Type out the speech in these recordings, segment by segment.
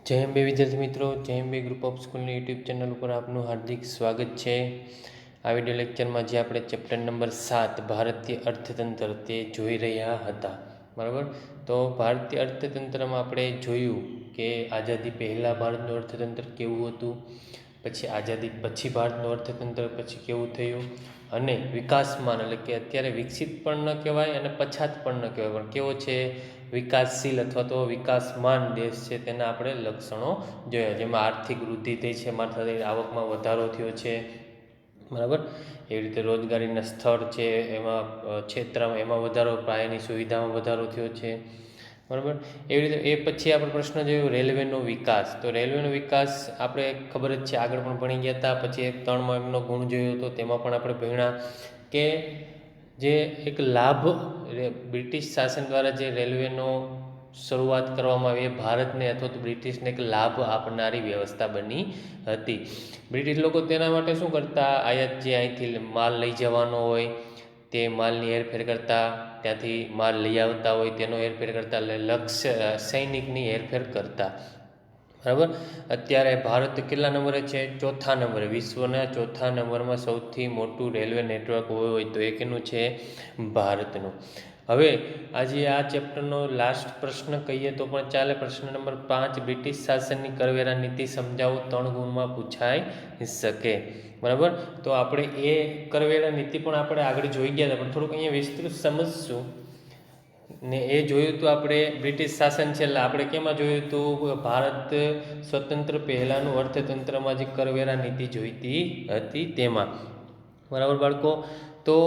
જય અંબે વિદ્યાર્થી મિત્રો, જય અંબે ગ્રુપ ઓફ સ્કૂલની યુટ્યુબ ચેનલ ઉપર આપનું હાર્દિક સ્વાગત છે. આ વિડીયો લેક્ચરમાં જે આપણે ચેપ્ટર નંબર 7 ભારતીય અર્થતંત્ર તે જોઈ રહ્યા હતા, બરાબર. તો ભારતીય અર્થતંત્રમાં આપણે જોયું કે આઝાદી પહેલાં ભારતનું અર્થતંત્ર કેવું હતું, પછી આઝાદી પછી ભારતનું અર્થતંત્ર પછી કેવું થયું, અને વિકાસમાન એટલે કે અત્યારે વિકસિત પણ ન કહેવાય અને પછાત પણ ન કહેવાય, પણ કેવો છે, વિકાસશીલ અથવા તો વિકાસમાન દેશ છે તેના આપણે લક્ષણો જોયા, જેમાં આર્થિક વૃદ્ધિ થઈ છે, માત્ર આવકમાં વધારો થયો છે, બરાબર. એવી રીતે રોજગારીના સ્થળ છે એમાં ક્ષેત્રમાં એમાં વધારો, પાયાની સુવિધામાં વધારો થયો છે, બરાબર. એવી રીતે એ પછી આપણે પ્રશ્ન જોયો રેલવેનો વિકાસ. તો રેલવેનો વિકાસ આપણે ખબર જ છે, આગળ પણ ભણી ગયા હતા. પછી 3 એમનો ગુણ જોયો હતો, તેમાં પણ આપણે ભણ્યા કે જે એક લાભ બ્રિટિશ શાસન દ્વારા જે રેલવેનો શરૂઆત કરવામાં આવી, ભારતને અથવા તો બ્રિટિશને એક લાભ આપનારી વ્યવસ્થા બની હતી. બ્રિટિશ લોકો તેના માટે શું કરતા, આયાત જે અહીંથી માલ લઈ જવાનો હોય તે માલની હેરફેર કરતા, ત્યાંથી માલ લઈ આવતા હોય તેનો હેરફેર કરતા, લક્ષ્ય સૈનિકની હેરફેર કરતા, બરાબર. અત્યારે ભારત કેટલા નંબરે છે? 4થા નંબરે. વિશ્વના 4થા નંબરમાં સૌથી મોટું રેલવે નેટવર્ક હોય તો એ કેનું છે? ભારતનું. હવે આજે આ ચેપ્ટરનો લાસ્ટ પ્રશ્ન કહીએ તો પણ ચાલે. પ્રશ્ન નંબર 5, બ્રિટિશ શાસનની કરવેરા નીતિ સમજાવો, 3 ગુણમાં પૂછાઈ શકે, બરાબર. તો આપણે એ કરવેરા નીતિ પણ આપણે આગળ જોઈ ગયા હતા, પણ થોડુંક અહીંયા વિસ્તૃત સમજશું ને. એ જોયું હતું આપણે બ્રિટિશ શાસન છે એટલે આપણે કેમાં જોયું હતું? ભારત સ્વતંત્ર પહેલાંનું અર્થતંત્રમાં જે કરવેરા નીતિ જોઈતી હતી તેમાં, બરાબર બાળકો. તો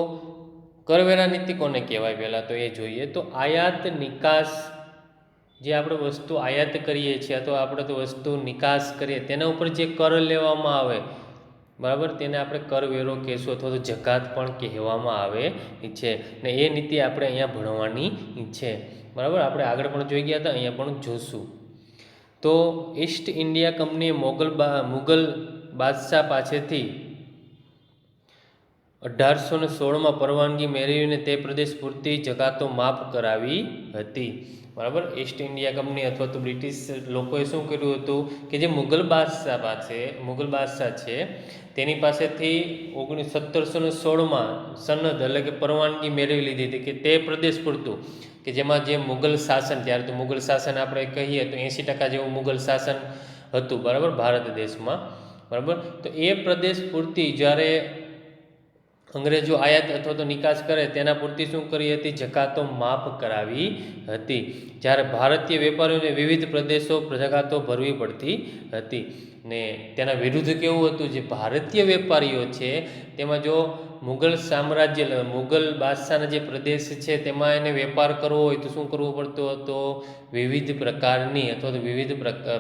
કરવેરા નીતિ કોને કહેવાય પહેલાં તો એ જોઈએ. તો આયાત નિકાસ, જે આપણે વસ્તુ આયાત કરીએ છીએ અથવા આપણે તો વસ્તુ નિકાસ કરીએ તેના ઉપર જે કર લેવામાં આવે, બરાબર, તેને આપણે કરવેરો કહેશું અથવા તો જકાત પણ કહેવામાં આવે છે. ને એ નીતિ આપણે અહીંયા ભણવાની છે, બરાબર. આપણે આગળ પણ જોઈ ગયા હતા, અહીંયા પણ જોશું. તો ઈસ્ટ ઇન્ડિયા કંપનીએ મુગલ બાદશાહ પાસેથી 1816માં પરવાનગી મેળવીને તે પ્રદેશ પૂરતી જકાતો માફ કરાવી હતી, બરાબર. ઈસ્ટ ઇન્ડિયા કંપની અથવા તો બ્રિટિશ લોકોએ શું કર્યું હતું કે જે મુગલ બાદશાહ છે તેની પાસેથી 1716માં સનદ એટલે કે પરવાનગી મેળવી લીધી હતી કે તે પ્રદેશ પૂરતું, કે જેમાં જે મુગલ શાસન, ત્યારે તો મુગલ શાસન આપણે કહીએ તો 80% જેવું મુગલ શાસન હતું, બરાબર, ભારત દેશમાં, બરાબર. તો એ પ્રદેશ પૂરતી જ્યારે અંગ્રેજો આયાત અથવા તો નિકાસ કરે તેના પૂરતી શું કરી હતી? જકાતો માફ કરાવી હતી. જ્યારે ભારતીય વેપારીઓને વિવિધ પ્રદેશો જકાતો ભરવી પડતી હતી. ને તેના વિરુદ્ધ કેવું હતું? જે ભારતીય વેપારીઓ છે તેમાં જો મુગલ સામ્રાજ્ય, મુગલ બાદશાહના જે પ્રદેશ છે તેમાં એને વેપાર કરવો હોય તો શું કરવું પડતું હતું? વિવિધ પ્રકારની અથવા તો વિવિધ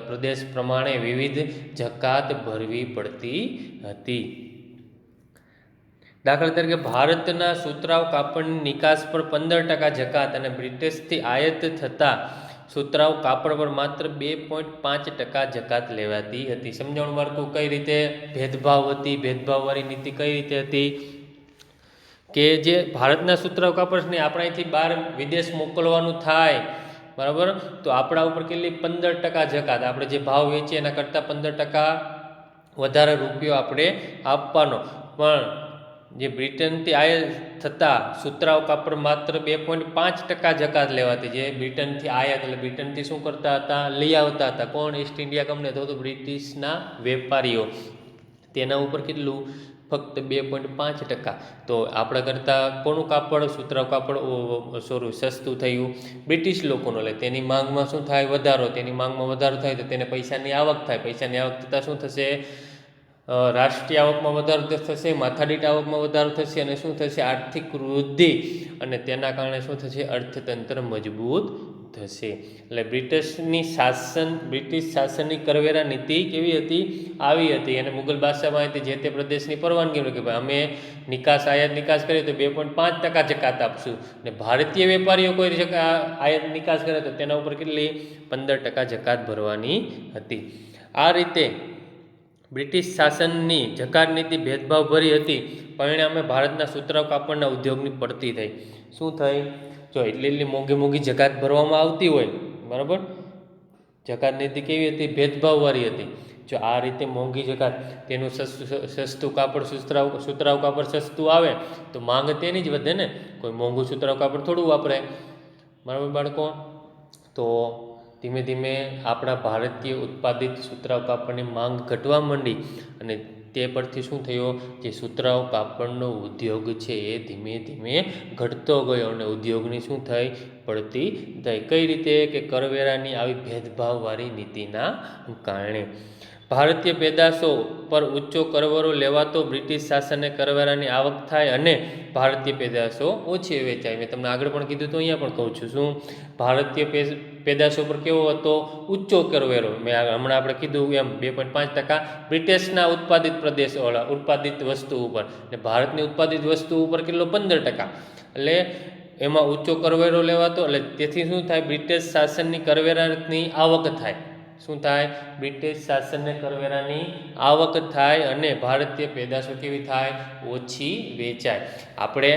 પ્રદેશ પ્રમાણે વિવિધ જકાત ભરવી પડતી હતી. દાખલા તરીકે ભારતના સુતરાઉ કાપડની નિકાસ પર 15% જકાત અને બ્રિટિશથી આયાત થતા સુતરાઉ કાપડ પર માત્ર 2.5% જકાત લેવાતી હતી. સમજાવણ બાળકો કઈ રીતે ભેદભાવ હતી? ભેદભાવવાળી નીતિ કઈ રીતે હતી? કે જે ભારતના સુતરાઉ કાપડ ને આપણે અહીંથી બહાર વિદેશ મોકલવાનું થાય, બરાબર, તો આપણા ઉપર કેટલી? 15% જકાત. આપણે જે ભાવ વેચીએ એના કરતાં 15% વધારે રૂપિયો આપણે આપવાનો. પણ જે બ્રિટનથી આયાત થતા સુતરાઉ કાપડ માત્ર 2.5% જકાત લેવાતી. જે બ્રિટનથી આયાત એટલે બ્રિટનથી શું કરતા હતા? લઈ આવતા હતા. કોણ? ઈસ્ટ ઇન્ડિયા કંપની અથવા તો બ્રિટિશના વેપારીઓ. તેના ઉપર કેટલું? ફક્ત 2.5%. તો આપણે કરતાં કોનું કાપડ? સુતરાઉ કાપડ સસ્તું થયું બ્રિટિશ લોકોનું. એટલે તેની માંગમાં શું થાય? વધારો. તેની માંગમાં વધારો થાય તો તેને પૈસાની આવક થાય. પૈસાની આવક થતાં શું થશે? રાષ્ટ્રીય આવકમાં વધારો થશે, માથાદીઠ આવકમાં વધારો થશે અને શું થશે? આર્થિક વૃદ્ધિ. અને તેના કારણે શું થશે? અર્થતંત્ર મજબૂત થશે. એટલે બ્રિટિશ શાસનની કરવેરા નીતિ કેવી હતી? આવી હતી. અને મુગલ બાદશાહમાં હતી જે તે પ્રદેશની પરવાનગી કે ભાઈ અમે આયાત નિકાસ કરીએ તો 2.5% જકાત આપશું, ને ભારતીય વેપારીઓ કોઈ આયાત નિકાસ કરે તો તેના ઉપર કેટલી? 15% જકાત ભરવાની હતી. આ રીતે બ્રિટિશ શાસનની જકાત નીતિ ભેદભાવભરી હતી. પરિણામે ભારતના સુતરાઉ કાપડના ઉદ્યોગની પડતી થઈ. શું થઈ? જો એટલી મોંઘી જકાત ભરવામાં આવતી હોય, બરાબર, જકાત નીતિ કેવી હતી? ભેદભાવવાળી હતી. જો આ રીતે મોંઘી જકાત, તેનું સસ્તું કાપડ સુતરાઉ કાપડ સસ્તું આવે તો માંગ તેની જ વધે ને, કોઈ મોંઘું સુતરાઉ કાપડ થોડું વાપરે, બરાબર બાળકો? તો ધીમે ધીમે આપણા ભારતીય ઉત્પાદિત સુતરાઉ કાપડની માંગ ઘટવા માંડી અને તે પરથી શું થયું? જે સુતરાઉ કાપડનો ઉદ્યોગ છે એ ધીમે ધીમે ઘટતો ગયો અને ઉદ્યોગની શું થઈ? પડતી થઈ. કઈ રીતે? કે કરવેરાની આવી ભેદભાવવાળી નીતિના કારણે. ભારતીય પેદાશો પર ઊંચો કરવેરો લેવાતો બ્રિટિશ શાસને કરવેરાની આવક થાય અને ભારતીય પેદાશો ઓછી વેચાય. મેં તમને આગળ પણ કીધું તો અહીંયા પણ કહું છું. શું? ભારતીય પેદાશો પર કેવો હતો? ઊંચો કરવેરો. મેં હમણાં આપણે કીધું એમ 2.5% બ્રિટિશના ઉત્પાદિત વસ્તુ ઉપર, ને ભારતની ઉત્પાદિત વસ્તુ ઉપર કેટલો? 15%. એટલે એમાં ઊંચો કરવેરો લેવાતો, એટલે તેથી શું થાય? બ્રિટિશ શાસનની કરવેરાની આવક થાય. શું થાય? બ્રિટિશ શાસનને કરવેરાની આવક થાય અને ભારતીય પેદાશો કેવી થાય? ઓછી વેચાય. આપણે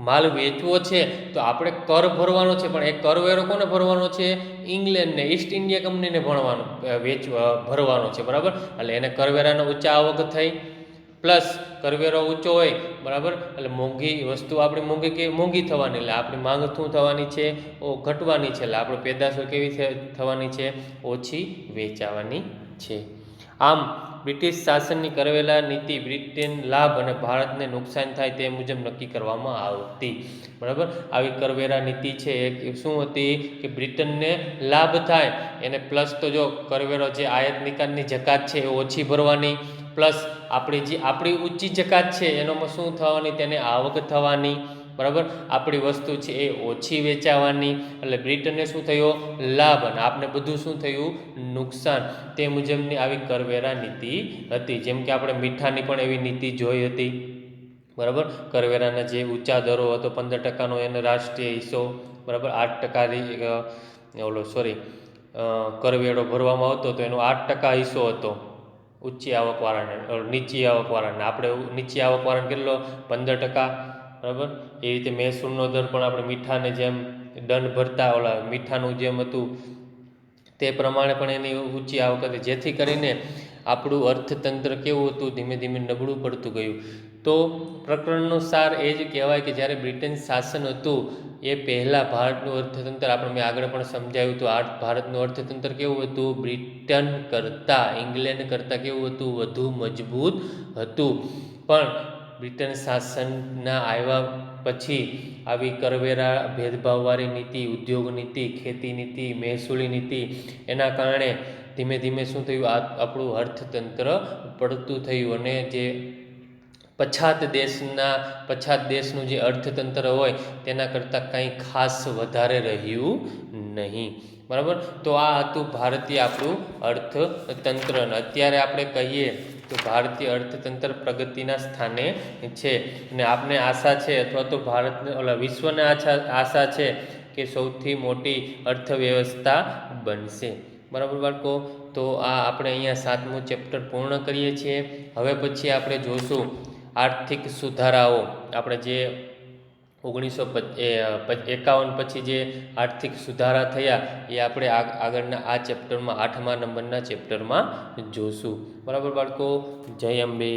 માલ વેચવો છે તો આપણે કર ભરવાનો છે, પણ એ કરવેરો કોને ભરવાનો છે? ઇંગ્લેન્ડને, ઈસ્ટ ઇન્ડિયા કંપનીને ભરવાનો છે, બરાબર? એટલે એને કરવેરાનો ઊંચા આવક થઈ, પ્લસ કરવેરો ઊંચો હોય, બરાબર? એટલે મોંઘી વસ્તુ આપણી મોંઘી થવાની, એટલે આપણી માંગ શું થવાની છે? ઘટવાની છે. એટલે આપણે પેદાશો કેવી થવાની છે? ઓછી વેચાવાની છે. આમ બ્રિટિશ શાસનની કરવેરા નીતિ બ્રિટન લાભ અને ભારતને નુકસાન થાય તે મુજબ નક્કી કરવામાં આવતી, બરાબર? આવી કરવેરા નીતિ છે એ શું હતી? કે બ્રિટનને લાભ થાય એને, પ્લસ તો જો કરવેરો જે આયાત નિકાલની જકાત છે એ ઓછી ભરવાની, પ્લસ આપણી ઊંચી જકાત છે એનામાં શું થવાની? તેને આવક થવાની, બરાબર? આપણી વસ્તુ છે એ ઓછી વેચાવાની. એટલે બ્રિટનને શું થયો? લાભ, અને આપને બધું શું થયું? નુકસાન. તે મુજબની આવી કરવેરા નીતિ હતી. જેમ કે આપણે મીઠાની પણ એવી નીતિ જોઈ હતી, બરાબર? કરવેરાના જે ઊંચા દરો હતો, 15%નો એનો રાષ્ટ્રીય હિસ્સો, બરાબર? 8% કરવેરો ભરવામાં આવતો તો એનો 8% હિસ્સો હતો ઊંચી આવકવાળાને, નીચી આવકવાળાને. આપણે નીચી આવકવાળાને કેટલો? 15%, બરાબર? એ રીતે મહેસૂલનો દર પણ આપણે મીઠાને જેમ દંડ ભરતા, મીઠાનું જેમ હતું તે પ્રમાણે પણ એની ઊંચી આવક હતી, જેથી કરીને આપણું અર્થતંત્ર કેવું હતું? ધીમે ધીમે નબળું પડતું ગયું. તો પ્રકરણનો સાર એ જ કહેવાય કે જ્યારે બ્રિટન શાસન હતું એ પહેલાં ભારતનું અર્થતંત્ર, આપણે મેં આગળ પણ સમજાવ્યું હતું, ભારતનું અર્થતંત્ર કેવું હતું? બ્રિટન કરતાં, ઇંગ્લેન્ડ કરતાં કેવું હતું? વધુ મજબૂત હતું. પણ બ્રિટન શાસનના આવ્યા પછી આવી કરવેરા ભેદભાવવાળી નીતિ, ઉદ્યોગ નીતિ, ખેતી નીતિ, મહેસૂલી નીતિ, એના કારણે ધીમે ધીમે શું થયું? આપણું અર્થતંત્ર પડતું થયું અને જે પછાત દેશનું જે અર્થતંત્ર હોય તેના કરતાં કંઈ ખાસ વધારે રહ્યું નહીં, બરાબર? તો આ હતું ભારતીય આપણું અર્થતંત્ર. અત્યારે આપણે કહીએ તો ભારતીય અર્થતંત્ર પ્રગતિના સ્થાને છે અને આપને આશા છે, અથવા તો વિશ્વને આશા છે કે સૌથી મોટી અર્થવ્યવસ્થા બનશે, બરાબર બાળકો? તો આ આપણે અહીંયા 7મું ચેપ્ટર પૂર્ણ કરીએ છીએ. હવે પછી આપણે જોશું આર્થિક સુધારાઓ. આપણે જે 1951 પછી જે આર્થિક સુધારા થયા એ આપણે આગળના આ ચેપ્ટરમાં 8મા નંબરના ચેપ્ટરમાં જોશું, બરાબર બાળકો? જય અંબે.